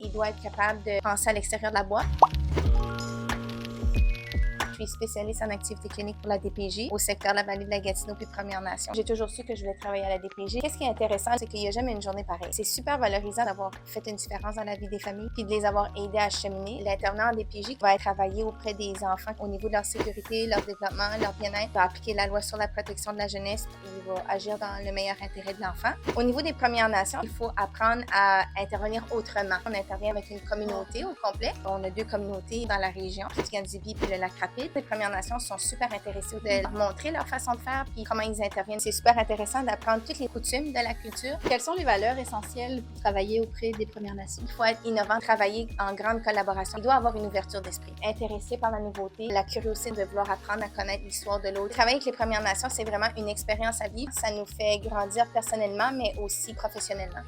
Il doit être capable de penser à l'extérieur de la boîte. Je suis spécialiste en activité clinique pour la DPJ au secteur de la vallée de la Gatineau puis Premières Nations. J'ai toujours su que je voulais travailler à la DPJ. Qu'est-ce qui est intéressant, c'est qu'il n'y a jamais une journée pareille. C'est super valorisant d'avoir fait une différence dans la vie des familles puis de les avoir aidés à cheminer. L'internat en DPJ va travailler auprès des enfants au niveau de leur sécurité, leur développement, leur bien-être, va appliquer la loi sur la protection de la jeunesse et il va agir dans le meilleur intérêt de l'enfant. Au niveau des Premières Nations, il faut apprendre à intervenir autrement. On intervient avec une communauté au complet. On a 2 communautés dans la région, Kitikandjibi puis le Lac-Rapide. Les Premières Nations sont super intéressées de leur montrer leur façon de faire puis comment ils interviennent. C'est super intéressant d'apprendre toutes les coutumes de la culture. Quelles sont les valeurs essentielles pour travailler auprès des Premières Nations? Il faut être innovant, travailler en grande collaboration. Il doit avoir une ouverture d'esprit, intéressé par la nouveauté, la curiosité de vouloir apprendre à connaître l'histoire de l'autre. Travailler avec les Premières Nations, c'est vraiment une expérience à vivre. Ça nous fait grandir personnellement, mais aussi professionnellement.